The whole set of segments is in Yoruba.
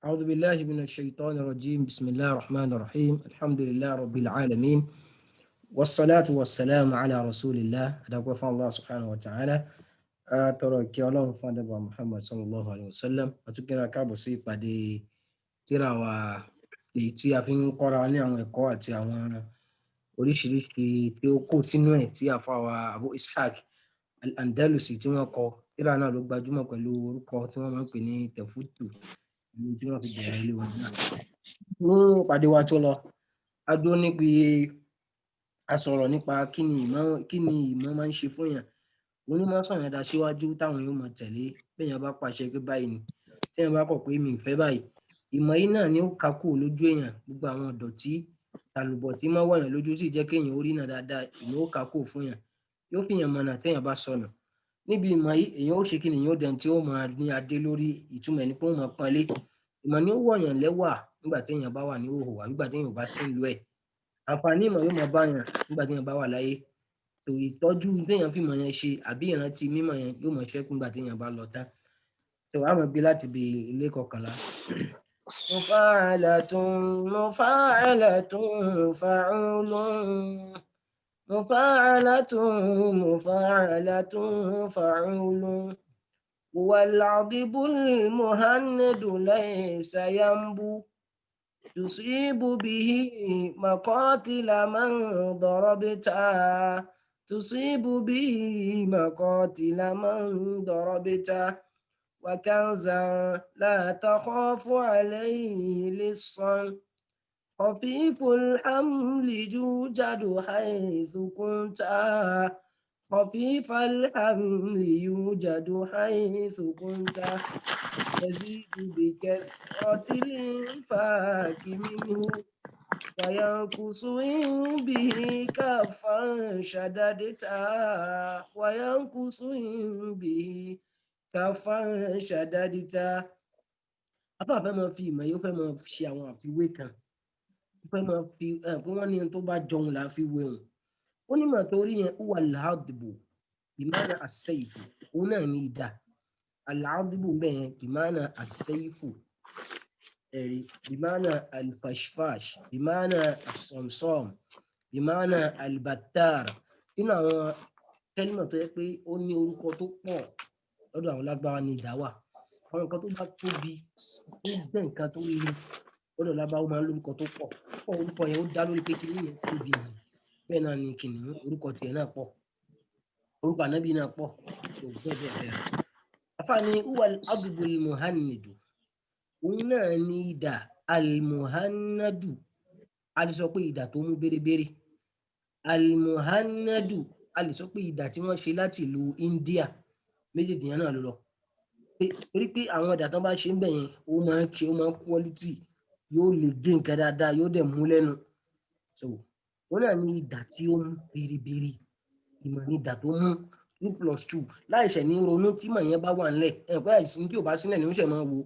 أعوذ بالله من الشيطان الرجيم بسم الله الرحمن الرحيم الحمد لله رب العالمين والصلاة والسلام على رسول الله أدعوك الله سبحانه وتعالى أترى كي الله فاندبا محمد صلى الله عليه وسلم أتوكينا كابو سي pàdé tírà wa èyí tí a fi ń kọ́ra ní àwọn ẹ̀kọ́ àti àwọn oríṣiríṣi tí ó kó sínú ẹ̀ tí àfáà wa Abu Ishaq al-Andalusi tí wọ́n kọ tírà náà ló gbajúmọ̀ pẹ̀lú orúkọ tí wọ́n máa ń pè ní Tẹ̀fútù ní tí wọ́n fi bẹ̀rẹ̀ ilé wọn náà. Ní ìpàdé wa tó lọ a dúró níbi a sọ̀rọ̀ nípa kí ni ìmọ̀ máa ń ṣe fún yàn. Onímọ̀ sọ̀rọ̀ ẹ̀dá síwájú táwọn yóò máa tẹ̀lé béèyàn bá pàṣẹ pé báyìí ni téèyàn bá kọ̀ pé mi ì fẹ́ báyìí. Ìmọ̀ yìí náà ni ó ka kúrò lójú èèyàn gbogbo àwọn ìdọ̀tí tàlùbọ̀ tí máa wọ̀yàn lójú sì jẹ́ kéèyàn ó rína dáadáa ìmọ̀ ó ka kúrò fún yàn yóò fi yàn mọ̀nà téèyàn bá sọnù. Níbi ìmọ̀ yìí èèyàn ó ṣe kí ni èèyàn ó dẹni tí ó máa ní adé lórí ìtumọ̀ ẹni pé ó máa pọ́nlé. Ìmọ̀ ni ó wọ̀yàn lẹ́wà nígbà téèyàn bá wà ní ìhòòhò àbí nígbà téèyàn ò bá sí ìlú ẹ̀. Àǹfààní ìmọ̀ yóò máa bá yàn nígbà téèyàn bá wà láyé. Ìtọ́jú téèyàn fi ìmọ̀ yẹn ṣe àbí ìrántí mímọ̀ yẹn yóò máa ṣẹ́kù nígbà téèyàn bá lọ tán. A máa gbé láti ibi ilé kọkànlá. مفاعلة فعول مفاعلة فعول هو العضب المهند ليس ينبو تصيب به مقاتل من ضربتا تصيب به مقاتل من ضربتا وكنزا لا تخاف عليه لصا خفيف الحمل يوجد حيث كنت خفيف الحمل يوجد حيث كنت يزيد بكثرة الإنفاق منه وينقص إن به كفا شددتا وينقص إن به كفا شددتا. Apá fẹ́ máa fi ìmọ̀ yóò fẹ́ máa ṣe àwọn àfiwé kan fẹ́ máa fi kí wọ́n ní tó bá jọun là á fi wé wọn. Ó ní mọ̀ torí yẹn ó wà láàdìbò ìmáàna àṣẹ́yìfù òun náà ní ìdá àláàdìbò bẹ́ẹ̀ yẹn ìmáàna àṣẹ́yìfù ẹ̀rí ìmáàna alfashfash ìmáàna àsọ̀msọ̀m ìmáàna albattar nínú àwọn kẹ́límà tó yẹ pé ó ní orúkọ tó pọ̀ lọ́dọ̀ àwọn lágbára ní ìdá wà. Àwọn nǹkan tó bá tóbi ó jẹ́ nǹkan tó le lọ́dọ̀ lágbára ó máa ń lórúkọ tó pọ̀ orúkọ yẹn ó dá lórí pé kí nìyẹn tóbi yìí bẹ́ẹ̀ náà ni kìnìún orúkọ tiẹ̀ náà pọ̀ orúkọ ànábì náà pọ̀ tó bẹ́ẹ̀ bẹ́ẹ̀ bẹ́ẹ̀. Àfààní uwal adubu almuhannadu òun náà ni ìdà almuhannadu a lè sọ pé ìdà tó mú bérebére almuhannadu a lè sọ pé ìdà tí wọ́n ṣe láti ìlú India méjèèjì yẹn náà ló lọ torí pé àwọn ìdà tó bá ṣe ń bẹ̀ yẹn ó máa ń quality yóò lè gé nǹkan dáadáa yóò dẹ̀ mú lẹ́nu wọn náà ní ìdà tí ó mú biribiri ìmọ̀ ní ìdà tó mú 2+2 láìṣẹ̀ ní ronú tí ìmọ̀ yẹn bá wà nílẹ̀ ẹ̀kọ́ àìsí tí ò bá sílẹ̀ ní ó ṣẹ̀ máa wo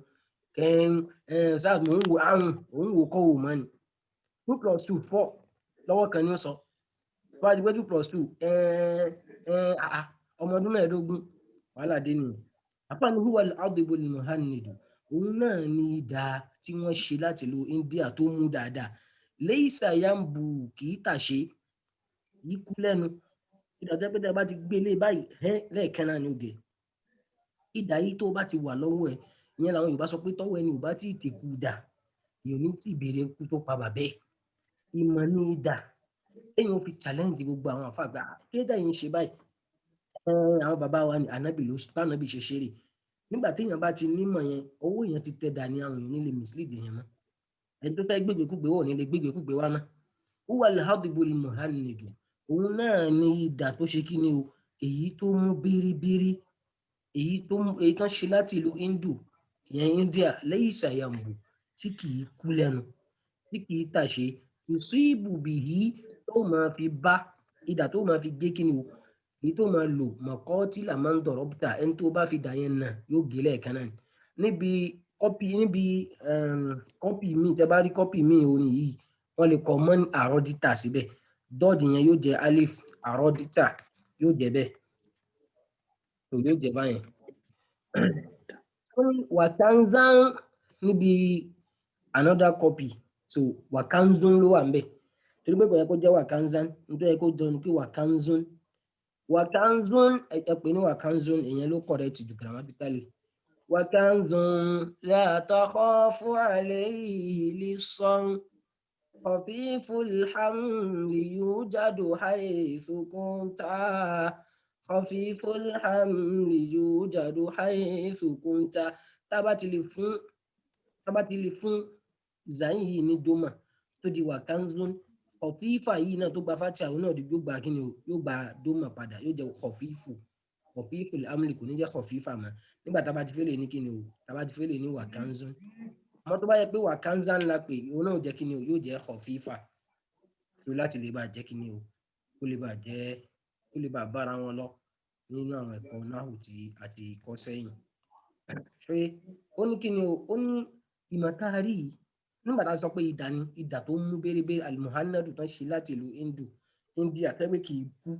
sáà mò ń wo àrùn òun wò kọ́ wò mọ́ ni 2+2 4 lọ́wọ́ kan ní ó sọ tó bá ti pé 2+2 ọmọ ọdún mẹ́ẹ̀ẹ́dógún wàhálà dé nìyẹn. Àpáni huwa al-adibu al-muhannidu òun náà ní ìdà tí wọ́n ṣe láti lo India tó mú dáadáa laysa yambu kì í tàṣe yìí kú lẹ́nu ìdàjọ́ pé tẹ́ bá ti gbé lé báyìí lẹ́ẹ̀kan náà ní oge ìdà yìí tó bá ti wà lọ́wọ́ ẹ̀ ìyẹn làwọn Yorùbá sọ pé tọ́wọ́ ẹni ò bá tí ì tẹ̀kù dà yóò ní tí ìbéèrè kú tó pa bàbẹ́ ìmọ̀ ní ìdà èèyàn fi challenge gbogbo àwọn àfàgbà kéèdà yìí ń ṣe báyìí àwọn bàbá wa ní ànábì ló bá ànábì ṣe ṣeré nígbà téèyàn bá ti nímọ̀ yẹn owó yẹn ti tẹ̀ dà ní àwọn èèyàn nílé mislead yẹn mọ́ ẹni tó fẹ́ gbégbékúgbé wọ̀ nílé gbégbékúgbé wá náà ó wà al-hadibu al-muhannidu òun náà ní ìdà tó ṣe kí ni o èyí tó mú bíríbírí èyí tán ṣe láti ìlú ìyẹn India laysa yambu tí kì í kú lẹ́nu tí kì í tàṣe tusibu bihi tó máa fi bá ìdà tó máa fi gé kí ni o èyí tó máa lò maqatila man darabta ẹni tó bá fi dà yẹn náà yóò gé lẹ́ẹ̀kan náà níbi kọ́pì míì tẹ́ bá rí kọ́pì míì orin yìí wọ́n lè kọ mọ́ àrọ́dítà síbẹ̀ dọ́ọ̀dì yẹn yóò jẹ́ alif àrọ́dítà yóò jẹ́ bẹ́ẹ̀ tó yóò jẹ́ báyẹn. Wàtánzán níbi another copy so wakanzun ló wà ńbẹ̀ torí pé kò yẹ kó jẹ́ wakanzan nítorí yẹ kó jẹ́ ní pé wakanzun ẹ pè ní wakanzun èèyàn ló correct jù grammatically wakanzun la takhafu alayhi lisan khafiful hamli yujadu haythu kunta khafiful hamli yujadu haythu kunta tá bá ti lè fún zayin yìí ní doma tó di wakanzun kọfífà yìí náà tó gba fati àwọn náà yóò gba kíni o yóò gba doma padà yóò jẹ kọfífù amúlì kò ní jẹ kọfífà mọ́ nígbà tá a bá ti fẹ́ lè ní kíni o tá a bá ti fẹ́ lè ní wakanzun àmọ́ tó bá yẹ pé wakanzan la pè òun náà jẹ kíni o yóò jẹ kọfífà tó láti lè bá jẹ kíni o kó lè bá bára wọn lọ nínú àwọn ẹ̀kọ́ náhù tí a ti kọ́ sẹ́yìn pé ó ní kíni o ó ní ìmọ̀tárì yìí nígbà tá a sọ pé idà tó mú bérebére alimuhannadu tán ṣe láti ìlú India tẹ́wé kì í kú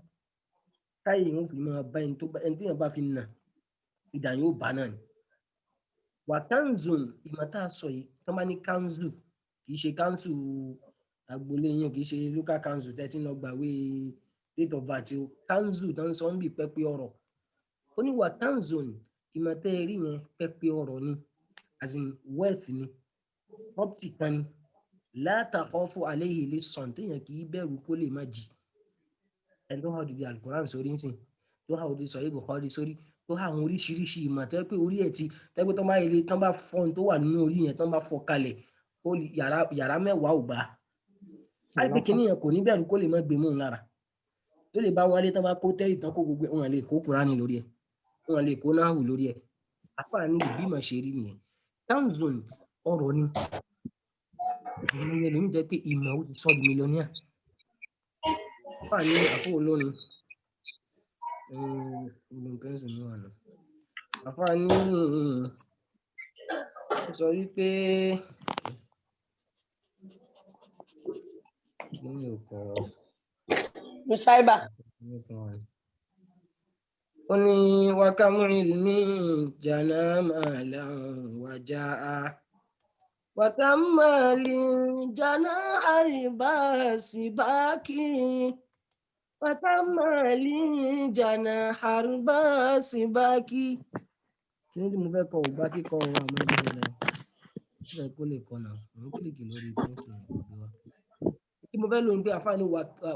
táyé wọn fi máa bá ẹni tí yẹn bá fi nà idà yóò bá náà ni wakanzun ìmọ̀tá sọ yìí tán bá ní kanzu kì í ṣe kanzu agboolé yẹn kì í ṣe local kanzu tẹ́tí lọ gbàwé date of birth o kanzu tán sọ ń bì pẹ́pẹ́ ọ̀rọ̀ ó ní wakanzun ìmọ̀tá ẹ̀rí yẹn pẹ́pẹ́ ọ̀rọ̀ ni as in wealth ni property kan ni látàkọ́fù aléyìí lè sàn téèyàn kì í bẹ̀rù kó lè má jì ẹni tó hà òdìdí alukoran sórí nsìn tó hà òdìdí sọ̀rọ̀ Bukhari sórí tó hà àwọn oríṣiríṣi ìmọ̀ tẹ́ pé orí ẹ̀ ti tẹ́ pé tó bá yẹlé tán bá fọ́ tó wà nínú orí yẹn tán bá fọ́ kalẹ̀ ó yàrá mẹ́wàá ò gbà á pé kínní yẹn kò ní bẹ̀rù kó lè má gbé mú un lára tó lè bá wọn lé tán bá kó tẹ́rì tán kó gbogbo wọn lè kó Kùránì lórí ẹ̀ wọn lè kó náhù lórí ẹ̀ àfààní ìbímọ ṣe rí nìyẹn tanzun ọ̀rọ̀ ni ìmọ̀ yẹn lómi jẹ́ pé ìmọ̀ ó ti sọ di mílíọ̀nìyà àfààní àfọ olórin olùkẹ́sì ní wà náà àfààní sọ wípé nínú ọkọ̀ musaiba ó ní wákàmúrin ní jàǹdà wájà á wákàmálì jàǹdà àríbáàsì báàkì wákàmálì jàǹdà àríbáàsì báàkì. kí ni tí mo fẹ́ kọ ògbà kíkọ ọ̀rọ̀ àmọ́ ẹgbẹ́ rẹ̀ ṣe kó lè kọ náà mo ń kílìkì lórí pẹ́ńsì ìgbé wa. kí mo fẹ́ lò ní pé àfààní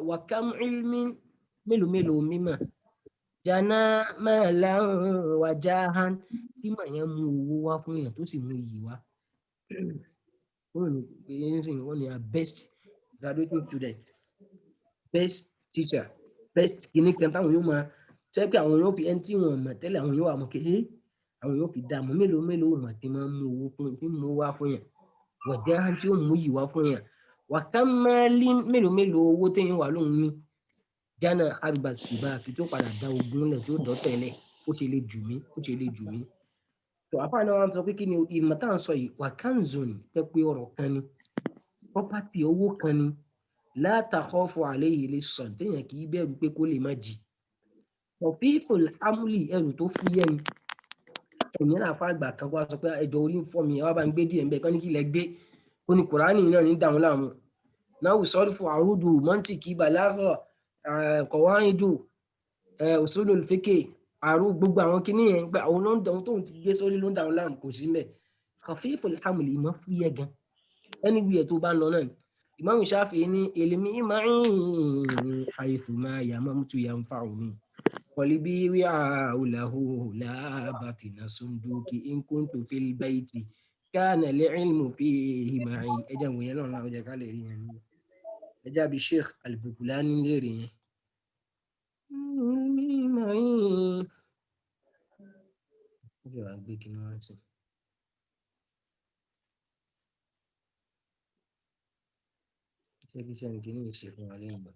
wákàm ilmi mélòó mímọ̀ jana malan wajahan tí mà yẹn mú owó wá fún yẹn tó sì mú iyì wá wọ́n ní a best graduating student best teacher best kìnnìkan táwọn yóò máa tẹ́ pé àwọn yóò fi ẹni tí wọ́n mọ̀ tẹ́lẹ̀ àwọn yóò wà mọ̀ kéé àwọn yóò fi dààmú mélòó mà tí máa mú owó fún tí mú wá fún yẹn wajahan tí ó mú iyì wá fún yẹn wàkàmálí mélòó owó téèyàn wà lóhun ní jana arbasiba kí tó padà dá ogun lẹ̀ tó dọ́tẹ̀lẹ̀ ó ṣe lè jù mí tó àfààní wa sọ pé kí ni ìmọ̀ tá à ń sọ yìí wakanzun pẹ́pẹ́ ọ̀rọ̀ kan ni property owó kan ni la takhafu alayhi lè sàn téèyàn kì í bẹ̀rù pé kó lè má jì khafiful hamli ẹrù tó fúyẹ́ ni ẹ̀yìn náà fà àgbà kan wá sọ pé ẹjọ́ orí ń fọ́ mi ẹ wá bá ń gbé díẹ̀ ń bẹ kán ní kí ilẹ̀ gbé ó ní Kùránì náà ní dàwọn láàmú náà sọ́ọ́dún fún àrùdù mọ́ntìkì balagha kọ̀wáìdù usulul fiqh àrùn gbogbo àwọn kìíní yẹn gba àwọn lóńdàn tó ń gbé sórí lóńdàn àwọn láàmú kò sí mẹ́ khafiful hamli ìmọ̀ fúyẹ́ gan ẹni wíyẹ tó bá ń lọ náà Imam Shafi'i ní ilmi ma'i haythu ma yamamtu yanfa'uni qalbi wi'a'uhu la batina sunduki in kuntu fil bayti kana al-ilmu fihi ma'i ẹjẹ wòye náà náà ọjà ká lè rí yẹn ní ẹjẹ àbí Sheikh al-Bukulani léèrè yẹn. Ojú wa gbé kí ni wọ́n ti. Ṣé kí ṣe nìkí ní ìṣe fún wa lẹ́yìn ìgbà?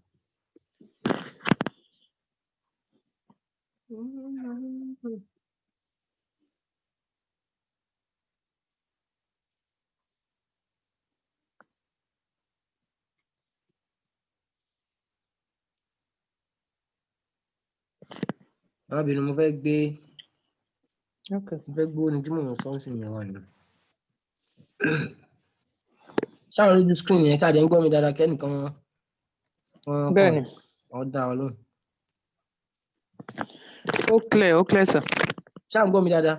Arábìnrin mo fẹ́ gbé orin tí mò ń sọ sí yẹn wà ní. ṣáà lójú screen yẹn káàdé ń gbọ́ mi dáadáa kẹ́nìkan wọn kàn Bẹ́ẹ̀ni, ọ́ dá ọ lóhùn. ó clear sir. ṣáà ń gbọ́ mi dáadáa.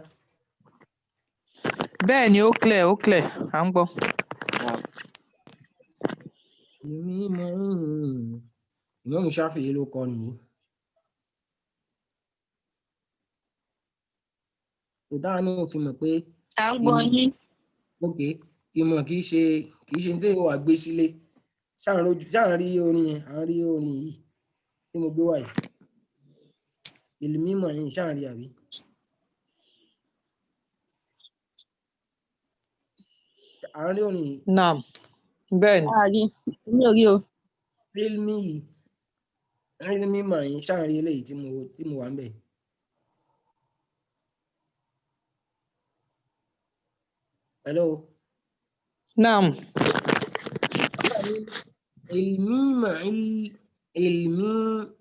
Bẹ́ẹ̀ni, ó clear, à ń gbọ́. Ìmọ̀ mi Ṣáfi'í ló kọ nìyí. Ìdáhà náà fi mọ̀ pé À ń gbọ́ yín. òkè ìmọ̀ kì í ṣe ní téèyàn wà gbé sílé. ṣáà rí orin yẹn à ń rí orin yìí tí mo gbé wá yìí. Ìlmímọ̀ yìí ṣáà rí àbí. à ń rí orin yìí. Naam, bẹ́ẹ̀ni. Àárí, mi ò rí o. Ilmi yìí mímọ̀ yìí ṣáà rí eléyìí tí mo wà ń bẹ̀. Hello. Naam. Ilmi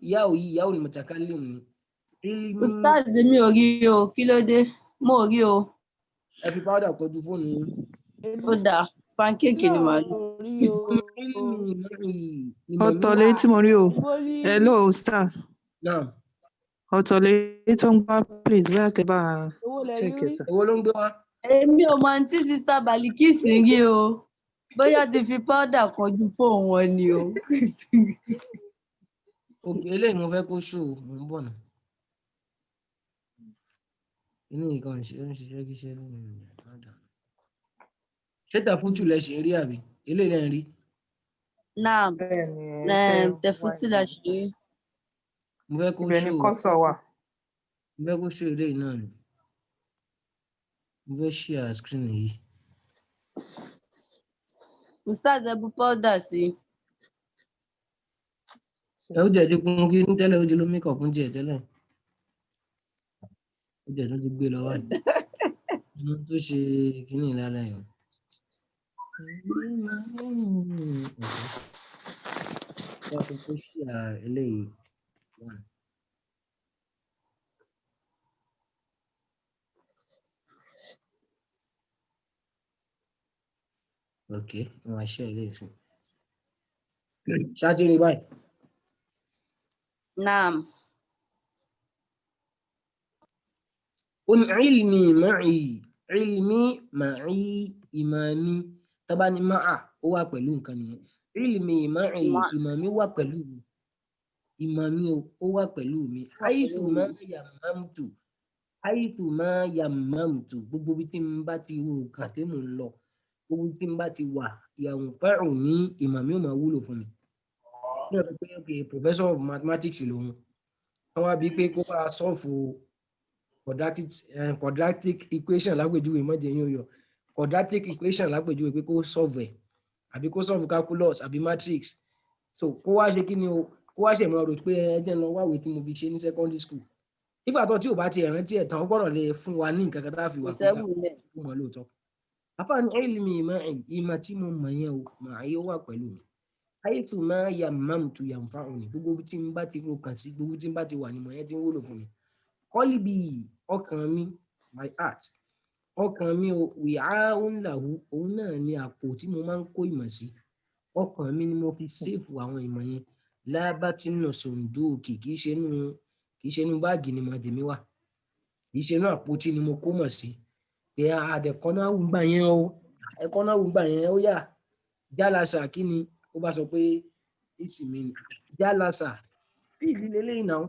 yáò yìí yáò ní mutakallim ni. Ilmi Uztadh mi ò rí o, kí ló dé? Mo ò rí o. ẹ fi powder tọ́jú fóònù yín. Ó dáa, pancake ni màá lò. Ọ̀tọ̀ lèyí tí mo rí o. Hello, Uztadh. Naam. Ọ̀tọ̀ lèyí tó ń gbọ́, please, bóyá kẹ́ bá a check it sir. Èwo ló ń gbé wá? Èmi ò mọ tí sista Balikis ń rí o. Bóyá ti fi powder kanjú fóun wọn ni o. Òkè eléyìí mo fẹ́ kó ṣó mo ń bọ̀ nà. Inú nǹkan ń ṣiṣẹ́ kíṣẹ́ lónìí. Ṣé tàfútù lẹ ṣe ń rí àbí? Eléyìí lẹ́ ń rí. Naam, tẹ̀fútì la ṣe rí. Mo fẹ́ kó Ibẹ̀ ni ṣó. kọ́sọ̀ wà. Mo fẹ́ kó ṣó eléyìí náà ni. Mo fẹ́ share screen yìí. Uztadh ẹ bu powder sí. Ẹ ó jẹ́ kún kí ní tẹ́lẹ̀ ó ti ló makeup kún jẹ́ tẹ́lẹ̀. Ó jẹ́ tó ti gbé lọ wáyé. Mo tó ṣe kínní lálẹ́ yìí. Wọ́n fi kó share eléyìí. Ok, wọ́n máa share eléyìí sí. Ṣáájú rí báyìí. Naam. Ó ní ilmi ma'i ìmàmí tọ́ba ní máa ó wà pẹ̀lú nǹkan nìyẹn. Ilmi ma'i ìmàmí wà pẹ̀lú mi. Ìmàmí ó wà pẹ̀lú mi. Haythu ma yammamtu gbogbo bí tí n bá ti rò kàn tí mò ń lọ. Gbogbo tí n bá ti wà yanfa'uni ìmàmí ó máa wúlò fún mi. Ní ọ̀sẹ̀ pé okay, professor of mathematics lòun. Wọ́n wá bí pé kó bá sọ́ọ̀fù quadratic equation lápèjúwe mọ́jẹ̀ yín ó yọ. Quadratic equation lápèjúwe pé kó solve ẹ̀ àbí kó solve calculus àbí matrix. So kó wá ṣe kí ni o kó wá ṣe mọ́ rò pé ẹjẹ́ lọ wáwé tí mo fi ṣe ní secondary school. Nígbà tó tí ò bá ti rántí ẹ̀ tán ó gbọ́dọ̀ lè fún wa ní nǹkan kan tá a fi wà pé ká fún wọn lóòótọ́. Àfààní ilmi ìmọ̀ tí mo mọ̀ yẹn o màá yóò wà pẹ̀lú mi. Haythu ma yammamtu yanfa'uni gbogbo tí n bá ti ro kàn sí gbogbo tí n bá ti wà ní mọ̀ yẹn tí ń wúlò fún mi. Qalbi ọkàn mi my heart ọkàn mi o wi'a'un lahu òun náà ni àpò tí mo máa ń kó ìmọ̀ sí. Ọkàn mi ni mo fi sèfù àwọn ìmọ̀ yẹn lábátínú sòǹdóòkì kì í ṣe inú báàgì ni màdèmí wà. Kì í ṣe inú àpótí ni mo kó mọ̀ sí. Pé àdẹ̀kọ́ náà wù gbà yẹn o ẹ̀kọ́ náà wù gbà yẹn ó yà jálásà kí ni ó bá sọ pé ìsìnmi jálásà bí ìdílé lẹ́yìn náà.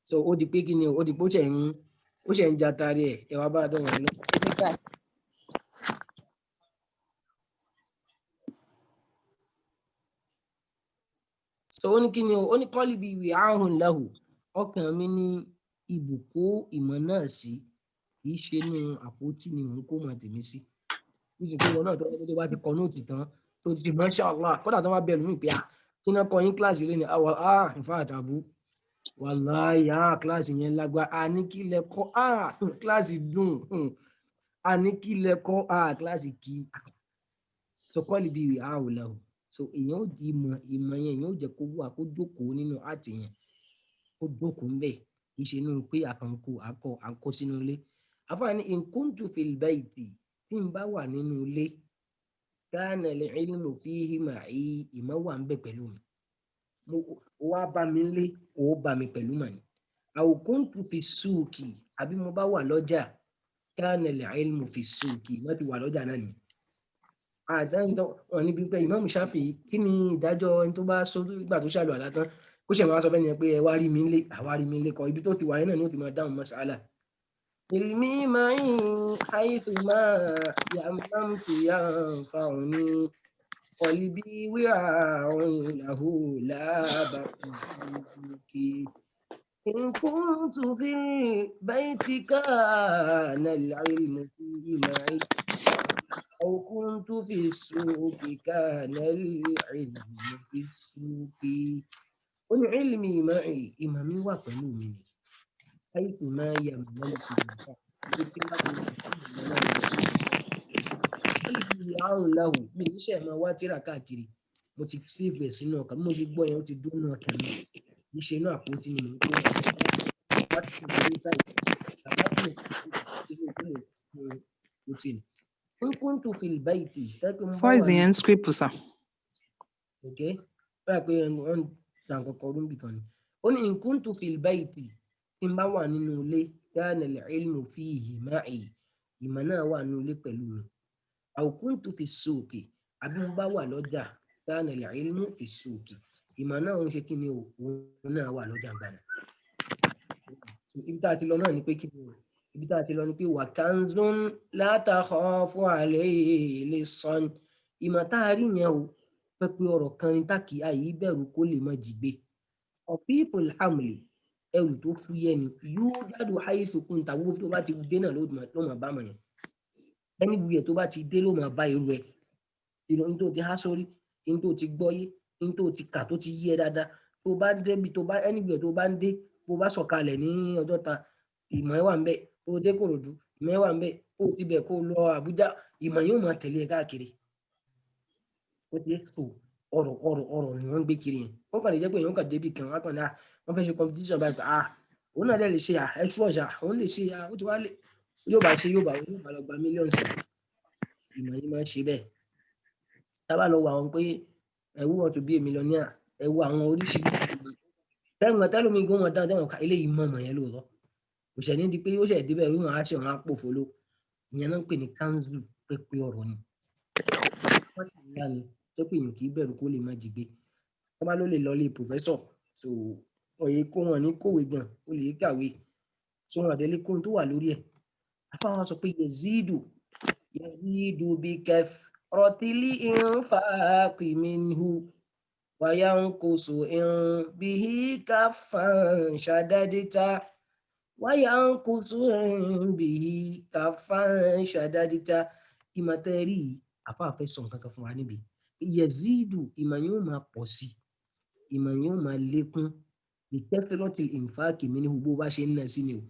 So ó di pé kí ni ó di pé ó ṣe ń jatari ẹ̀ wá bá a dọ̀wọ̀ lọ. So ó ní kí ni ó ní qalbi wi'a'un lahu ọkàn mi ní ibùkó ìmọ̀ náà sí kì í ṣe inú àpótí ni mò ń kó mọ̀ tèmi sí. Níbi tí wọn náà tó bá ti kọ nóòtì tán tó ti masha Allah kódà tó bá bẹ̀rù mí pé kí náà kọ yín kíláàsì lé ní in fact àbú wàláhì kíláàsì yẹn lágbá àníkílẹ̀ kọ́ kíláàsì dùn àníkílẹ̀ kọ́ kíláàsì kí so qalbi wi'a'un lahu so èèyàn ó di ìmọ̀ yẹn èèyàn ó jẹ́ kó wà kó jókòó nínú àti yẹn kó jókòó ń bẹ̀ kì í ṣe inú pé àkànkò àkọ sínú ilé. Àfààní in kuntu fil bayti tí tí n bá wà nínú ilé kana al-ilmu fihi ma'i ìmọ̀ wà ń bẹ pẹ̀lú mi mo wá bá mi lé ó bá mi pẹ̀lú mọ̀ ni aw kuntu fi suuqi àbí mo bá wà lọ́jà kana al-ilmu fi suuqi mo ti wà lọ́jà náà ni àdáńtọ́ wọn níbi pé Imam Shafi'i kí ni ìdájọ́ ẹni tó bá sójú ìgbà tó ṣàlù àlá tán kó ṣe máa sọ fẹ́ ni pé ẹ wá rí mi lé àwa rí mi lé kọ ibi tó ti wáyé náà ni ó ti máa dáhùn mas'ala. ilmi ma'i haythu ma yammamtu yanfa'uni qalbi wi'a'un lahu la baquki in kuntu fi bayti kana al-ilmu fihi ma'i أو كنت في السوق كان العلم في السوق والعلم معي إمامي وقلومي حيث ما يمنمت قلبي له من iṣẹ́ máa wá tírà káàkiri mo ti save sínú ọkàn mo ṣe gbọ́ yẹn ó ti dúró ọkàn mi níṣẹ́ inú àpótí ni mo ń kó wọn sí láti fi ìwé sáì láti fi ìwé in kuntu fil bayti tẹ́kùn bá wà Voice ní. yẹn script sir. ok báyà pé wọ́n dà kọ́kọ́ ọdún bì kan ni ó ní in kuntu fil bayti tí n bá wà nínú ilé kana al-ilmu fihi ma'i ìmọ̀ náà wà nínú ilé pẹ̀lú mi aw kuntu fi suuqi àbí mo bá wà lọ́jà kana al-ilmu fi suuqi ìmọ̀ náà ń ṣe kí ni òun náà wà lọ́jà gbàdá ibi tá a ti lọ náà ni pé kí ni o ibi tá a ti lọ ni pé wà kanzun la takhafu alayhi lisan ìmọ̀ tá a rí yẹn o pé ọ̀rọ̀ kan ní táàkì àyè bẹ̀rù kó lè má jìgbé ọ̀pípùl hamli ẹrù tó fúyẹ́ ni yóò dádò haythu kunta gbogbo tó bá ti dé náà ló máa bá mọ̀ yẹn ẹni buyẹ tó bá ti dé ló máa bá irú ẹ ìròyìn tó ti há sórí ní tó ti gbọ́yé ní tó ti kà tó ti yé dáadáa tó bá débi tó bá ẹni buyẹ tó bá ń dé bó bá sọ̀kalẹ̀ ní Ọjọ́ta ìmọ̀ ẹ̀ wà ń bẹ̀ kó dé Kòròdú ìmọ̀ ẹ̀ wà ń bẹ̀ kó tibẹ̀ kó lọ Àbújá ìmọ̀ yóò máa tẹ̀lé ẹ káàkiri ó ti so ọ̀rọ̀ ni wọ́n gbé kiri yẹn wọ́n kàn lè jẹ́ pé èèyàn kàn débi kan wọ́n kàn ní wọ́n fẹ́ ṣe competition báyìí pé òun náà lè ṣe ẹ ṣú ọ̀ṣà òun lè ṣe ó ti wá lè yóò bá ṣe yóò bá lọ gba mílíọ̀nù sí ìmọ̀ yìí máa ń ṣe bẹ́ẹ̀ tábà lọ wọ àwọn pé ẹ̀wù wọn tó bí èmi lọ ní ẹ̀wù àwọn oríṣiríṣi tẹ́lómi gbọ́n wọn dáadáa wọn ká eléyìí mọ̀ ọmọ yẹn lóòótọ́ òṣèlú di pé ó ṣẹ̀ débẹ̀ yóò máa ṣe wọn á pò folo ìyẹn náà ń pè ní kanzu pépé ọ̀rọ̀ ni wọ́n ti yá ni tó pé èèyàn kì í bẹ̀rù kó lè má jí gbé wọ́n bá ló lè lọlé pòfẹ́sọ̀ so òye kó wọn ní kòwé gan ó lè kàwé so wọn àdélé kóhun tó wà lórí ẹ̀ afáwọn sọ pé yazidu bí kathrati infaqi minhu wa yanqusu bihi kaffan shadadta wa yanqusu bihi kaffan shadadta ìmọ̀tẹ́rì àfáàfẹ́ sọ nǹkan kan fún wa níbi yazidu ìmọ̀ yóò máa pọ̀ sí ìmọ̀ yóò máa lékún bí kathrati infaqi minhu bó bá ṣe ń ná sí ni o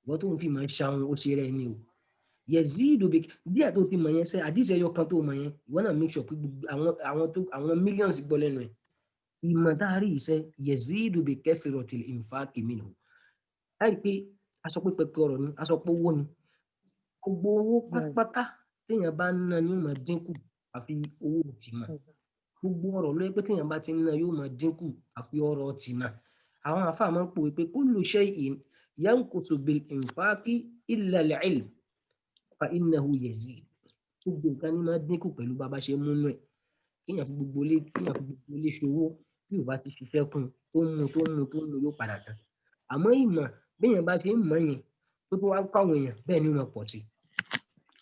wọ́n tó ń fi máa ń ṣàwọn ó ṣe rẹ̀ ni o yazidu bí díẹ̀ tó ti mọ̀ yẹn sẹ́ àdìsẹ́ ẹyọ kan tó mọ̀ yẹn ìwọ náà make sure pé àwọn millions gbọ́ lẹ́nu ẹ̀ ìmọ̀ tá a rí iṣẹ́ yazidu bí kathrati infaqi minhu láì pé aṣọ pé pẹpẹ ọ̀rọ̀ ni aṣọ pé owó ni gbogbo owó pátápátá téèyàn bá ń ná ni yóò máa dínkù àfi owó tìmọ̀ gbogbo ọ̀rọ̀ ló yẹ pé téèyàn bá ti ń ná yóò máa dínkù àfi ọ̀rọ̀ tìmọ̀ àwọn àfáà máa ń pòwe pé kullu shay'in yanqusu bil infaqi illa al-ilm fa innahu yazid gbogbo nǹkan ní máa dínkù pẹ̀lú bàbá ṣe múnú ẹ̀ kéèyàn fi gbogbo ilé ṣòwò bí ò bá ti ṣiṣẹ́ kún tó mú yóò padà tán àmọ́ ìmọ̀ béèyàn bá ṣe ń mọ̀ yẹn tó tó wá kọ́ àwọn èèyàn bẹ́ẹ̀ ni wọ́n pọ̀ sí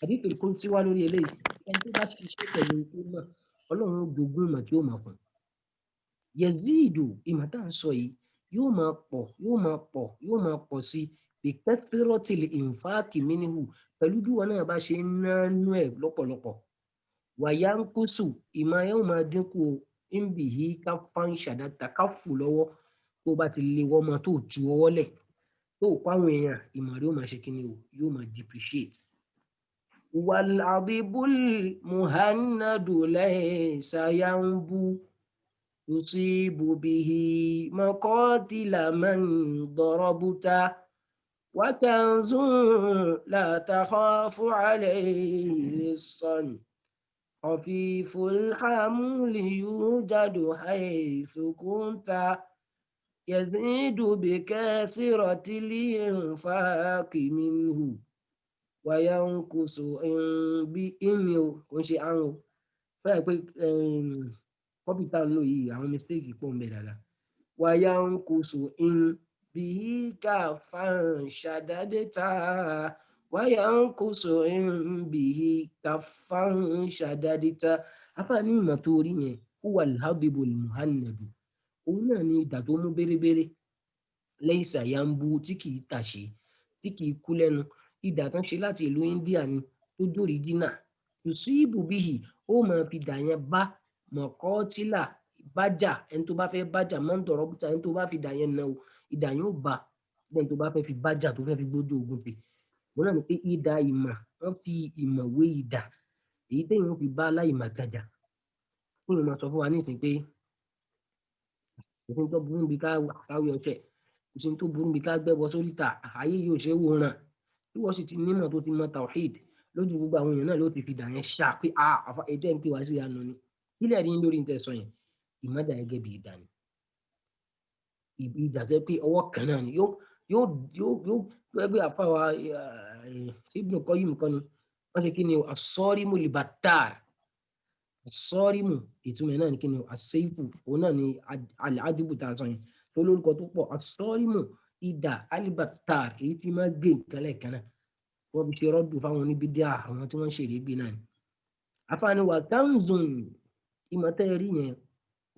àdìpé kó tí wá lórí eléyìí ẹni tó bá ṣiṣẹ́ pẹ̀lú tó mọ̀ ọlọ́run ó jogún ìmọ̀ tí ó mọ̀ fún yazidu ìmọ̀ tá à ń sọ yìí yóò máa pọ̀ sí bí kathratil infaqi minhu pẹ̀lú bí wọn náà bá ṣe ń nánú ẹ̀ lọ́pọ̀lọpọ̀ wa yanqusu ìmọ̀ yóò máa dínkù bihi kaffan shadadta káfù lọ́wọ́ tó bá ti lé wọ́n mọ́ tó ju ọwọ́ lẹ̀ tó kọ́ àwọn èèyàn ìmọ̀ rẹ̀ yóò máa ṣe kíni o yóò máa depreciate. Wal-'adibul muhannadu laysa yanbu tusibu bihi maqatila man darabta وكنز لا تخاف عليه للصن خفيف الحمل يوجد حيث كنت يزيد بكثرة الإنفاق منه وينقص إن بإمه kò ń ṣe àrùn fẹ́ẹ̀ pé kọ́pì tá à ń lò yìí àwọn mistake pọ̀ ń bẹ dáadáa وينقص إن به كفا شددتا وينقص إن به كفا شددتا afáàní ìmọ̀ tó rí yẹn هو الهضب المهند òun náà ni ìdà tó mú bérebére lẹ́yìn ṣàyàmbú tí kì í tàṣé tí kì í kú lẹ́nu ìdà kan ṣe láti ìlú India ni tó jòrí dínà yusibu bihi ó máa fi dà yẹn bá mọ̀kọ́tílà bájà ẹni tó bá fẹ́ bájà máa ń dọ̀rọ̀ bùtà ẹni tó bá fi dà yẹn nà ó ìdà yẹn ó bá ẹni tó bá fẹ́ fi bájà tó fẹ́ fi gbójú ogun pè wọn náà ni pé ìdà ìmọ̀ wọ́n fi ìmọ̀ wé ìdà èyí téèyàn fi bá aláìmọ̀ gàjà fún ìmọ̀ sọ fún wa nísìnyí pé òfin tó burú bí káwé ọṣẹ òfin tó burú bí ká gbẹ́bọ sóríta ààyè yóò ṣe é wòran tí wọ́n sì ti nímọ̀ tó ti mọ tawhid lójú gbogbo àwọn èèyàn náà ló ti fi dà yẹn ṣá pé ètò ẹ̀ ń pè wá sí àná ni kílẹ̀ rí lórí ní tẹ̀sán yẹn ìmọ̀dà gẹ́gẹ́ bí ìdá ni ìdá tẹ́ pé ọwọ́ kan náà ni yóò gbẹ́gbẹ́ àfáwà Ibn Qayyim kan ni wọ́n ṣe kí ni as-sarimu libattar as-sarimu ìtumọ̀ náà ni kí ni as-sayfu òun náà ni al-adibu tá a sọ yẹn tó lórúkọ tó pọ̀ as-sarimu ìdá al-battar èyí tí máa gbé nǹkan lẹ́ẹ̀kan náà wọ́n fi ṣe rọ́dù fáwọn oníbídíà àwọn tí wọ́n ń ṣèrè gbé náà ni àfáàní wa kanzun ìmọ̀tẹ́rì yẹn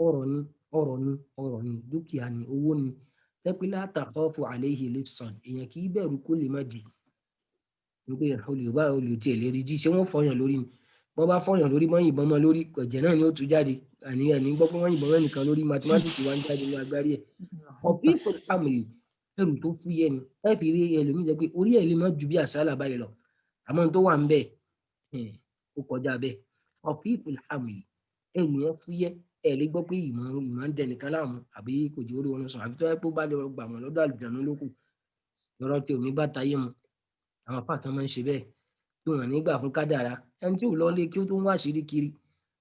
ọrọ̀ ni dúkìá ni owó ni tẹ́pẹ́lá takhafu alayhi lissan èèyàn kì í bẹ̀rù kó lè má di nígbà olè tí ẹ̀ lè rí jí ṣé wọ́n fọyàn lórí ni wọ́n bá fọyàn lórí mọ́ yìnbọn mọ́ lórí ẹ̀jẹ̀ náà ni ó tún jáde àníyàn ní gbọ́ pé wọ́n yìnbọn mọ́ nìkan lórí mathematics wá ń jáde ní agbárí ẹ̀ ọ̀pí ìfọ̀dàmùlì ẹrù tó fúyẹ́ ni ẹ fi rí ẹlòmíì jẹ́ pé orí ẹ̀ lè má ju bí àsálà báyìí lọ àmọ́ tó wà ń bẹ̀ ó kọjá bẹ́ẹ̀ ọ̀pí ìfọ̀dàmùlì ẹrù yẹn fúyẹ́ ẹ lè gbọ́ pé ìmọ̀ ń dẹnìkan láàmú àbí kò jẹ́ orí oorun sùn àbí tó yẹ pé ó bá lè gbà wọ́n lọ́dọ̀ àlùjànnú lókù lọ́rọ̀ tí omi bá tayé mu àwọn apá kan máa ń ṣe bẹ́ẹ̀ tí wọ́n nígbà fún kádàrá ẹni tí ò lọ lé kí ó tó ń wá àṣírí kiri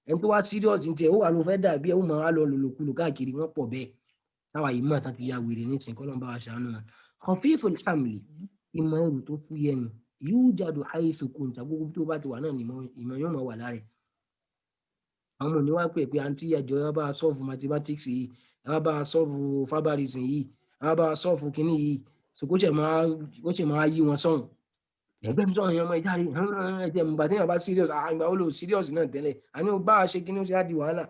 ẹni tó wá serious ní tiẹ̀ ó wà ló fẹ́ dàbí ẹ̀ ó máa lọ lòlòkulò káàkiri wọ́n pọ̀ bẹ́ẹ̀ táwa yìí mọ̀ tán ti ya wèrè ní ìsìn kọ́lọ́n bá wa ṣàánú wọn. khafiful hamli ìmọ̀ ẹrù tó fúyẹ́ ni yujadu haythu kunta gbogbo tó bá ti wà náà ni ìmọ̀ yóò máa wà lára ẹ̀ àwọn òní wá pè pé àǹtí ẹjọ́ ẹ bá a sọ́ọ̀fù mathematics yìí ẹ bá a sọ́ọ̀fù fabarism yìí ẹ bá a sọ́ọ̀fù kínní yìí kó ṣe máa yí wọn sọ́hùn ẹgbẹ́ mi sọ̀rọ̀ yẹn ọmọ ìjáde ẹ̀jẹ̀ mùgbà tí yẹn bá serious ìgbà wo ló serious náà tẹ́lẹ̀ àní o bá a ṣe kínní ó ṣe á di wàhálà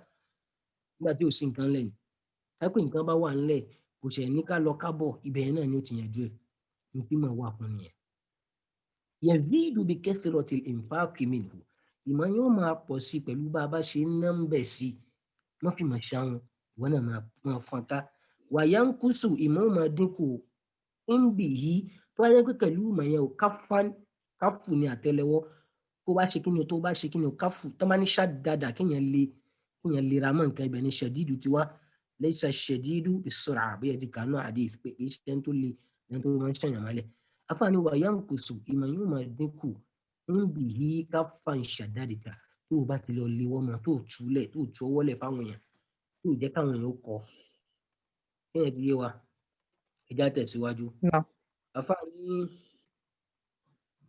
nígbà tí ò sí nǹkan lẹ̀ ẹ pé nǹkan bá wà ńlẹ̀ kò ṣẹ̀ ní ká lọ kábọ̀ ibẹ̀ yẹn náà ni ó ti yànjú ẹ̀ ní kí mọ̀ wà fún nìyẹn. yazidu bi kathratil infaqi minhu ìmọ̀ yóò máa pọ̀ sí pẹ̀lú bá a bá ṣe ń ná ń bẹ̀ sí wọ́n fi mọ̀ ṣáwọn ìwọ náà máa fọ́n ká wàyà ń kúsù ìmọ̀ ó máa dínkù ń bì yìí tó wáyé pé pẹ̀lú ìmọ̀ yẹn ò káfù ní àtẹ́lẹwọ́ tó bá ṣe kíni ò káfù tó bá ní ṣàdádà kéèyàn lera mọ́ nǹkan ibẹ̀ ní ṣẹ̀dídù tiwa laysa ṣẹ̀dídù bis-sur'a àbí ẹ̀dí kanú hadith pé kì í ṣe ẹni tó le ẹni tó máa ń ṣẹ̀yàn mọ́lẹ̀ afáàní wàyà ń kúsù ìmọ̀ yóò máa dínkù níbi yìí ká fa ìṣàdádìta tó o bá ti lọ lé wọ́n mọ́ tó o túlẹ̀ tó o tú ọwọ́ lẹ̀ fáwọn èèyàn tó o jẹ́ káwọn èèyàn kọ́ kéèyàn ti yé wa ẹja tẹ̀síwájú. àfáàní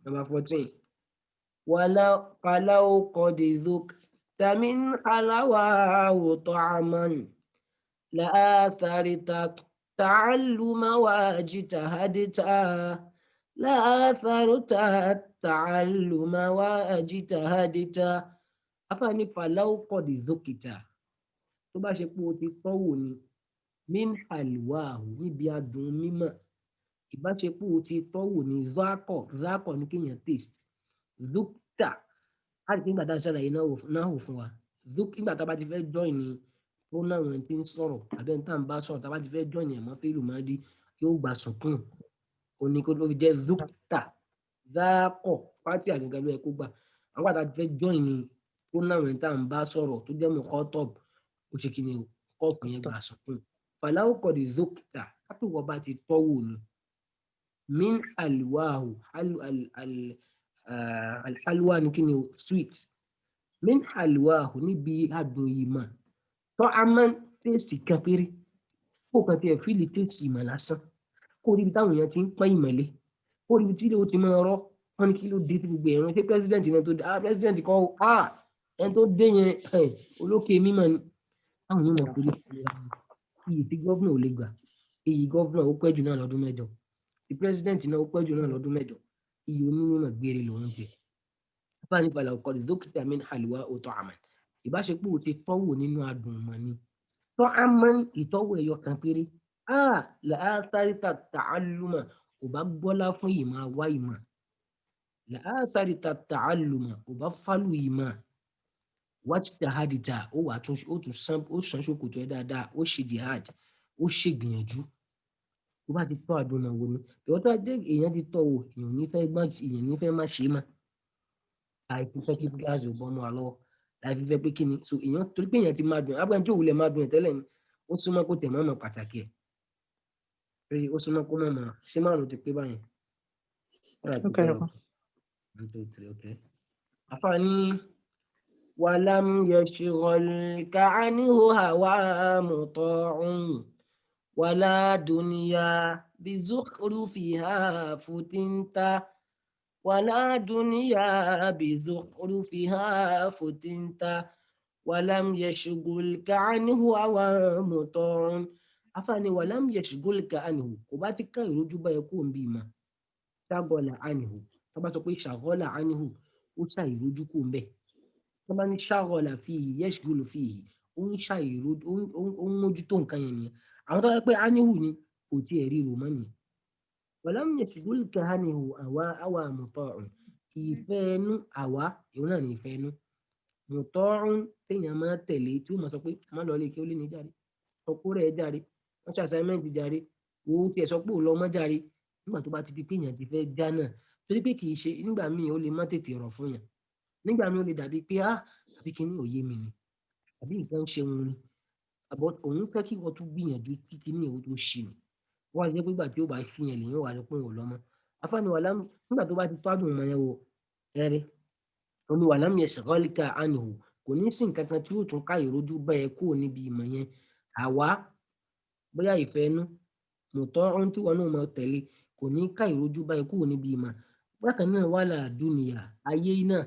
number 14 wàláwó kọ́dé zok tàmín aláwà àwòtọ́ àmọ́n láàtàrítà tààlùmọ́ wàjítà hádìtà láàtàrítà tààlùmọ́ wàjítà hádìtà afáàní fàláwó kọ́dé zokìtà tó bá ṣe pé o ti tọ́wò ni min halwahu níbi adùn mímọ̀ ìbáṣepọ̀ o ti tọ́wò ní zákọ̀ ní kéèyàn taste zukta láti pín gbàdá ṣàlàyé náà wò fún wa nígbà tá a bá ti fẹ́ join ní pronoun ẹni tí ń sọ̀rọ̀ àbẹ́ni tá à ń bá sọ̀rọ̀ tá a bá ti fẹ́ join ẹ̀mọ́ fílù máa di yóò gbà sùnkún òní kó ló fi jẹ́ zukta zákọ̀ pátí àgàgà ló yẹ kó gbà àwọn àti fẹ́ join ní pronoun ẹni tá à ń bá sọ̀rọ̀ tó jẹ́ mọ́ kọ́tọ̀b ó ṣe kí ni kọ́ọ̀kù yẹn gbà sùnkún fàlàó kọ̀dí zokita kápẹ́wọ̀ bá ti tọ́wò ni min alwahu alhalwa ní kí ni o sweet min alwahu níbi adùn ìmọ̀ tọ́ a máa ń tẹ́sì kan péré kó kan tiẹ̀ fíìlì tẹ́sì ìmọ̀ lásán kó ríbi táwọn èèyàn ti ń pọ́n ìmọ̀lé kó ríbi tí ó ti máa rọ́ wọn ní kí ló dé tí gbogbo ẹ̀rọ ṣé president náà tó dé president kan ẹni tó dé yẹn olókè mímọ́ ni táwọn yóò mọ̀ forí iyì tí gọ́vnà ò lè gbà iyì gọ́vnà ó pẹ́ jù náà lọ́dún mẹ́jọ ti president náà ó pẹ́ jù náà lọ́dún mẹ́jọ iyì onímọ̀ gbére lòún pè bá nípa ìlà ọkọ̀ dókítà min halwa òtọ́ àmà ìbáṣepọ̀ ò ti tọ́wò nínú adùn ọmọ ni tọ́ àmọ́ ìtọ́wò ẹ̀yọ kan péré làásàrìtà tààlùmọ̀ kò bá gbọ́lá fún ìmọ̀ wá ìmọ̀ làásàrìtà tààlùmọ̀ kò bá fálù ìmọ̀ wájìtàhádìtà ó wà tún ó sàn ṣòkòtò ẹ dáadáa ó ṣe jihad ó ṣègbìyànjú tó bá ti tọ́ adùn ọmọ wo ni ìwọ́n tó dé èèyàn ti tọ́ wò èèyàn ní fẹ́ má ṣe é mọ́ àìfi fẹ́ kí gáàsì ò bọ́ mọ́ wa lọ́wọ́ àìfi fẹ́ pé kí ni so èèyàn torí pé èèyàn ti máa dùn abẹ́ni tí òwúlẹ̀ máa dùn ẹ̀ tẹ́lẹ̀ ni ó súnmọ́ kó tẹ̀ mọ́mọ́ pàtàkì ẹ̀ pé ó súnmọ́ kó mọ̀mọ́ ṣé márùn ti pé báyìí. àfààní wàlám yashghalka anhu hawa muta'un wàlá dunya bizukhrufiha futinta. ولا دنيا بزخرفها فتنت ولم يشغلك عنه هوى مطاع afani ولم يشغلك عنه kò bá ti kàn ìrójú bá ẹ kó ń bí ma ṣàgọ́là عنه tó bá sọ pé ṣàgọ́là عنه ó ṣà ìrójú kó ń bẹ̀ tó bá ní ṣàgọ́là fíhì yashgulu fíhì ó ń ṣà ìrójú ó ń mójútó nǹkan yẹn nìyẹn àwọn tó bá pé عنه ni kò tiẹ̀ rí rò mọ́ nìyẹn. ولم يشغلك عنه هوى مطاع ìfẹ́ ẹnu àwa ìwọ́n náà ní ìfẹ́ ẹnu mùtọ́rún téèyàn máa tẹ̀lé tí ó máa sọ pé má lọ lè kí ó lé ní jáde ọkọ rẹ̀ jáde wọ́n ṣe assignment jáde owó tiẹ̀ sọ pé ò lọ mọ́ jáde nígbà tó bá ti di pé èèyàn ti fẹ́ já náà torí pé kì í ṣe nígbà míì ó lè má tètè rọ̀ fún yàn nígbà míì ó lè dàbí pé àbí kíní òye mi ni àbí nǹkan ṣe òun ni àbọ̀ òun fẹ́ kí wọ́n tún gbìyànjú kí kíní òun tó ṣì ni wọ́n á jẹ́ pé ìgbà tí ó bá fi yẹn lèyìn wà ní pé òun lọ́mọ afáàní wà lámù nígbà tó bá ti tó àdùn ọmọ yẹn wò ẹ̀rí omi wà lámù yashghalka anhu kò ní sí nǹkan kan tí yóò tún ká ìrójú bá ẹ kúrò níbi ìmọ̀ yẹn àwa bóyá ìfẹ́ inú mọ̀tọ́ ohun tí wọn náà máa tẹ̀lé kò ní ká ìrójú bá ẹ kúrò níbi ìmọ̀ bákan náà wala dunya ayé náà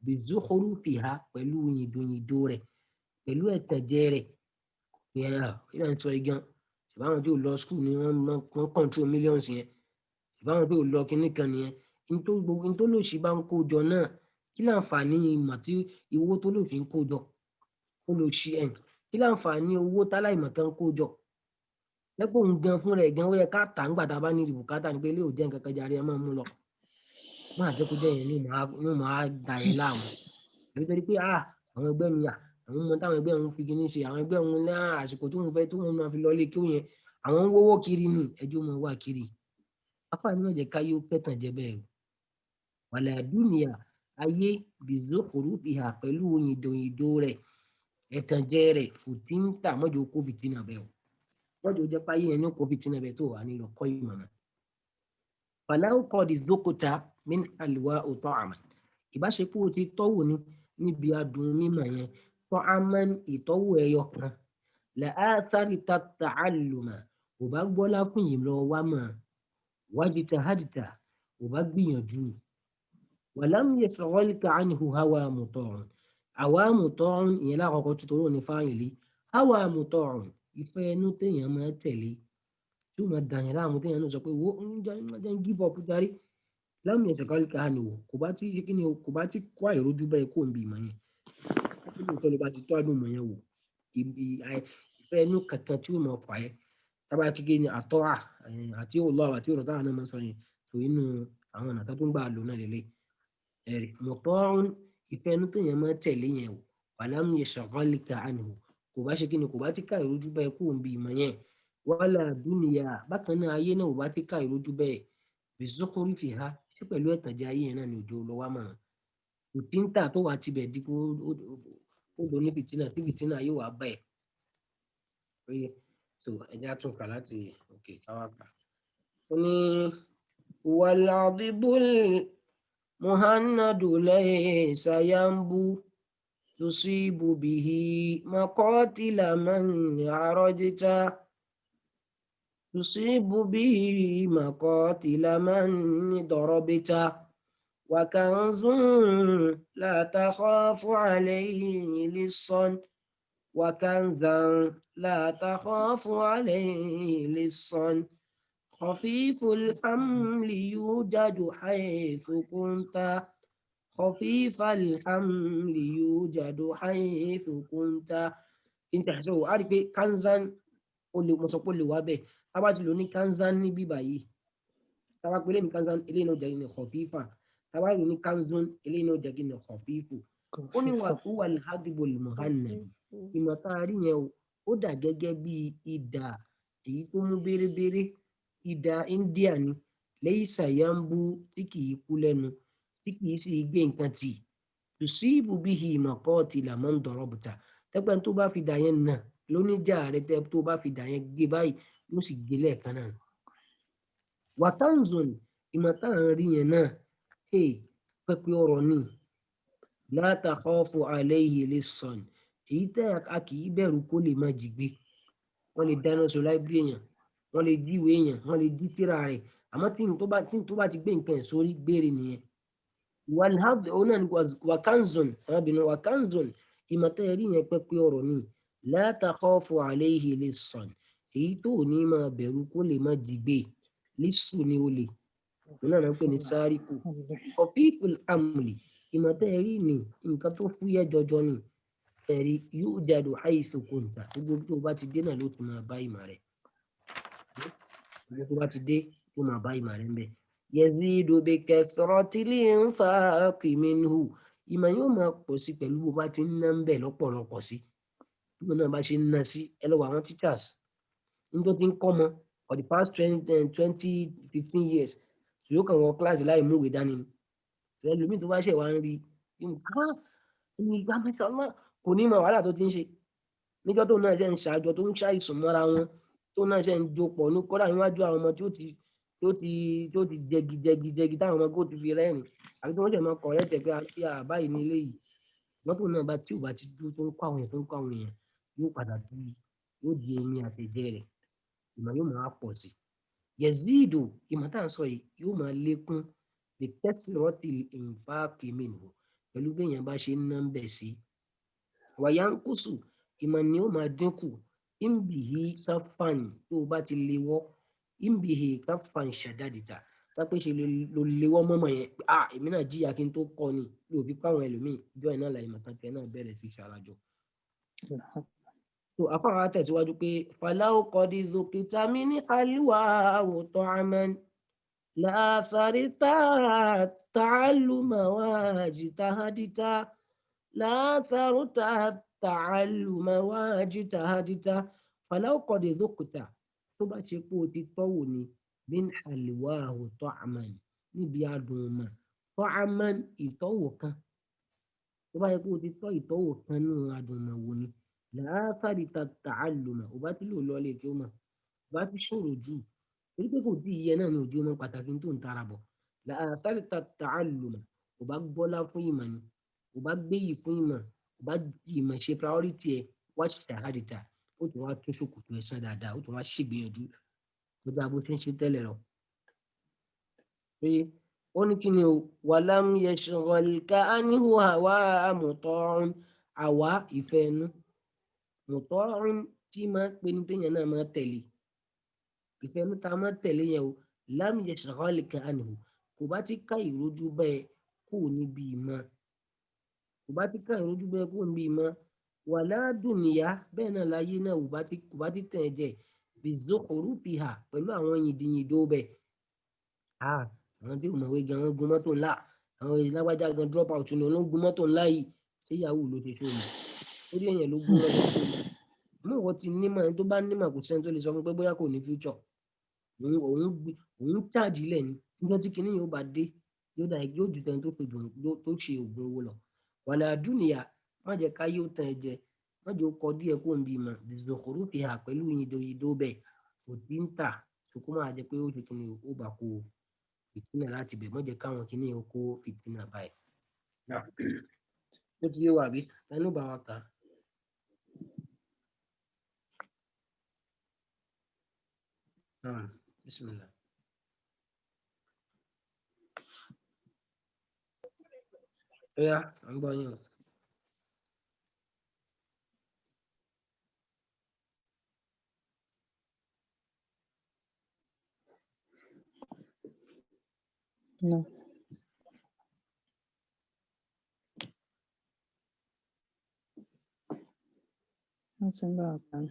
bizukhrufiha pẹ̀lú yìndòyìndò rẹ̀ pẹ̀lú ẹ̀tẹ̀jẹ̀ rẹ̀ ìyá ń sọ igan ìbáwọn tí ò lọ skul ni wọ́n control millions yẹn ìbáwọn tí ò lọ kinní kan nìyẹn nítorí lòsì bá ń kó jọ náà kí láǹfààní ìmọ̀ tí owó tó lòsì ń kó jọ ó lò sí ẹ̀ kí láǹfààní owó táláìmọ̀ kan kó jọ lẹ́pọ̀ òun gan fún rẹ̀ gan ó yẹ ká tà ń gbà tá a bá ní ìdìbò káàtà ní pé ilé ò jẹ́ nǹkan kan jàre ẹ máa mú lọ máa jẹ́ kó jẹ́ yẹn ní màá da yẹn láàmú àbí torí pé àwọn ẹgbẹ́ mi àwọn ọmọ táwọn ẹgbẹ́ wọn fi kíní ṣe àwọn ẹgbẹ́ wọn ní àsìkò tó wọn fẹ́ tó wọn máa fi lọ lé kí ó yẹn àwọn ń wówó kiri ní ẹjọ́ mọ̀ wá kiri apá ní wọ́n jẹ́ káyé ó pẹ́tàn jẹ́ bẹ́ẹ̀ o wàlẹ̀ àdúnìyà ayé bizukhrufiha pẹ̀lú yìndòyìndò rẹ̀ ẹ̀tànjẹ rẹ̀ fòtíńtà mọ́jọ kó fìtínà bẹ́ẹ̀ o mọ́jọ jẹ́ páyé yẹn ní kó fìtínà bẹ́ẹ̀ tó wà nílò kọ́ ìmọ̀ mọ́. falau qad zuqta min halwa ta'aman ìbáṣepọ̀ ti tọ́wò níbi adùn mímọ̀ yẹn ta'aman ìtọ́wò ẹyọ kan la'atharta ta'alluma ò bá gbọ́lá fún yìí lọ wá mọ̀ wajtahadta ò bá gbìyànjú walam yashghalka anhu hawa muta'un hawa muta'un ìyẹn lákọ̀ọ́kọ́ tuntun ní fáyìlì hawa muta'un ìfẹ́ ẹnu téèyàn máa tẹ̀lé tí ó máa dàyàn láàmú téèyàn náà sọ pé wo ń jẹ́ ń give up darí lam yashghalka anhu kò bá ti kó àìrójú bẹ́ẹ̀ kó ń bi ìmọ̀ yẹn kí ló tọ́ ló bá ti tó àdùn ìmọ̀ yẹn wò ìfẹ́ ẹnu kankan tí ó máa fà ẹ́ tábà kékeré ní àtọ́ àti Allah àti ọ̀rọ̀ táwọn náà máa sọ yẹn tó inú àwọn ọ̀nà tó ń gbà lò náà lélẹ̀ ẹ̀rì muta'un ìfẹ́ ẹnu téèyàn máa tẹ̀lé yẹn wò walam yashghalka anhu kò bá ṣe kí ni kò bá ti ká ìrójú bẹ́ẹ̀ kó ń bi ìmọ̀ yẹn wala dunya bákan náà ayé náà ò bá ti ká ìrójú bẹ́ẹ̀ bizukhrufiha ṣé pẹ̀lú ẹ̀tànjẹ ayé yẹn náà ni òjò lọ wá mọ̀ òtíńtà tó wà tibẹ̀ dípò ó lò ní fìtínà tí fìtínà yóò wá bá ẹ̀ pé so ẹja tún kà láti òkè káwá kà ó ní والعضب المهند ليس ينبو تصيب به مقاتل من عرجت تصيب به مقاتل من ضربت وكنز لا تخاف عليه لصا وكنزا لا تخاف عليه لصا خفيف الحمل يوجد حيث كنت خفيف الحمل يوجد حيث كنت انت حسو عارف كنزا قولي مصقول لي وابه طبعا لوني كنزا níbí báyìí tábà pé lẹ́nu kanzan eléyìí náà jẹ́ ní kọ̀fífà tábà lò ní kanzun eléyìí náà jẹ́ ní kọ̀fífù ó ní wà lhadibu lmuhannad ìmọ̀ tá a rí yẹn o ó dà gẹ́gẹ́ bí idà èyí tó mú bérebére idà India ni laysa yanbu tí kìí kú lẹ́nu tí kìí sì gbé nǹkan tì tusibu bihi maqatila man darabta tẹ́pẹ́ tó bá fi dà yẹn nà lóníjà rẹ tẹ́ tó bá fi dà yẹn gbé báyìí yóò sì gbé lẹ́ẹ̀kan náà wàtánzùn ìmọ̀ tá à ń rí yẹn náà pẹ́pẹ́ ọ̀rọ̀ ni la takhafu alayhi lissan èyí tẹ́ a kì í bẹ̀rù kó lè má jí gbé wọ́n lè dáná sọ láìbírí èèyàn wọ́n lè jí ìwé èèyàn wọ́n lè jí tírà rẹ̀ àmọ́ tí tó bá ti gbé nǹkan ẹ̀ sórí gbére nìyẹn wàkánzùn ìmọ̀ tá a rí yẹn pẹ́pẹ́ ọ̀rọ̀ ni la takhafu alayhi lissan èyí tó ní máa bẹ̀rù kó lè má jí gbé lísù ni ó lè nínú àwọn pè ní sáríkù ọ̀fíìfùl amli ìmọ̀tẹ́ ẹ̀rí ni nǹkan tó fúyẹ́ jọjọ ni ẹ̀rí yóò jáde haythu kunta gbogbo tó bá ti dé náà ló ti máa bá ìmọ̀ rẹ̀ gbogbo tó bá ti dé ló máa bá ìmọ̀ rẹ̀ ń bẹ̀ yazidu bi kathratil infaqi minhu ìmọ̀ yóò máa pọ̀ sí pẹ̀lú bó bá ti ń ná ń bẹ̀ lọ́pọ̀lọpọ̀ sí bí náà bá ṣe ń ná sí ẹ lọ́wọ́ àwọn teachers nítorí tí ń kọ́ mọ́ for the past 15 years so yóò kàn wọ́n kíláàsì láì mú ìwé dání ni ẹlòmíì tó bá ṣẹ̀ wá ń rí ẹni ìgbà mẹ́ta ọlá kò ní mọ wàhálà tó ti ń ṣe níjọ́ tó náà ṣe ń ṣàjọ tó ń ṣàìsùn mọ́ra wọn tó náà ṣe ń jopọ̀ ní kọ́dà níwájú àwọn ọmọ tó ti jẹgi táwọn ọmọ kó ti fi rẹ́rìn àbí tí wọ́n ṣẹ̀ máa kọ̀ ẹ́ tẹ̀pẹ́ àti àbáyé ní ilé yìí wọ́n tó náà bá tí ò bá ti dúró tó ń kọ́ àwọn èèyàn yóò padà yóò di èmi àtẹ̀jẹ́ rẹ̀ ìmọ̀ yóò máa pọ̀ sí yazidu ìmọ̀ tá à ń sọ yìí yóò máa lékún the kathratil infaqi minhu pẹ̀lú bí èèyàn bá ṣe ń ná ń bẹ̀ sí wayankusu ìmọ̀ ni ó máa dínkù imbihi kafan tó o bá ti léwọ́ imbihi kafan shadadita tápẹ́ ṣe lo léwọ́ mọ́mọ́ yẹn èmi náà jíyà kí n tó kọ́ ni yóò fi pàwọn ẹlòmíì ìjọ iná la ìmọ̀ kan tẹ̀ náà bẹ̀rẹ̀ sí ṣàràjọ. So afárá tẹ̀síwájú pé falau qad zukita min halwa ta'aman la sarita ta'alluma wajtahadita la sarita ta'alluma wajtahadita falau qad zukita tó bá ṣe pé o ti tọ́wò ni min halwa ta'aman níbi adùn mà ta'aman ìtọ́wò kan tó bá yẹ pé o ti tọ́ ìtọ́wò kan nínú adùn mà wò ni láàfàrí tààlùmọ̀ ò bá ti lò lọ́lẹ̀ kí ó mọ̀ bá ti ṣòro jù torí pé kò tí ìyẹn náà ní òdi ọmọ pàtàkì tó ń tara bọ̀ láàfàrí tààlùmọ̀ ò bá gbọ́lá fún ìmọ̀ ni ò bá gbéyì fún ìmọ̀ ò bá ìmọ̀ ṣe priority ẹ̀ wá ṣàhádìtà ó tún wá tún ṣòkòtò ẹ̀ sàn dáadáa ó tún wá ṣègbìyànjú tó dáa bó ti ń ṣe tẹ́lẹ̀ lọ. pé ó ní kí ni o walam yashghalka anhu hawa muta'un àwa ìfẹ́ inú mùtọ́rin tí máa ń pe ní téèyàn náà máa tẹ̀lé ìfẹ́ inú tá a máa tẹ̀lé yẹn o lam yashghalka anhu kò bá ti ká ìrójú bẹ́ẹ̀ kó níbi ìmọ̀ kò bá ti ká ìrójú bẹ́ẹ̀ kó níbi ìmọ̀ wala dunya bẹ́ẹ̀ náà láyé náà kò bá ti tẹ̀ jẹ́ bizukhrufiha pẹ̀lú àwọn yìndìnyìndó bẹ́ẹ̀ àwọn tí òmùwé gan wọn gun mọ́tò ńlá àwọn ìlágbájá gan drop out ní ológun gun mọ́tò ńlá yìí ṣé ìyàwó ló ti ṣòwò orí èèyàn ló gbó wọn lọ́wọ́ mú ìwọ ti nímọ̀ ẹni tó bá nímọ̀ kò sẹ́ni tó lè sọ fún pé bóyá kò ní future òun cháàjì lẹ̀ ní níjọ́ tí kinní yóò bá dé yóò ju tẹni tó ṣe oògùn owó lọ wàlẹ̀ àdúnìyà má jẹ́ ká yóò tàn ẹ́ jẹ má jẹ́ ó kọ díẹ̀ kó ń bí mọ̀ bìzòkòrò fi hà pẹ̀lú ìdó bẹ́ẹ̀ kò tí ń tà tó kó máa jẹ pé ó ti kinní ó bà kó o fìtínà láti bẹ̀ mọ́ jẹ́ káwọn kìíní oko fìtínà báyìí. Ó ti yé wa àbí ẹnu bá wa kà á. Bismillah. Ó yá, à ń gbọ́ yín o. No. That's about that.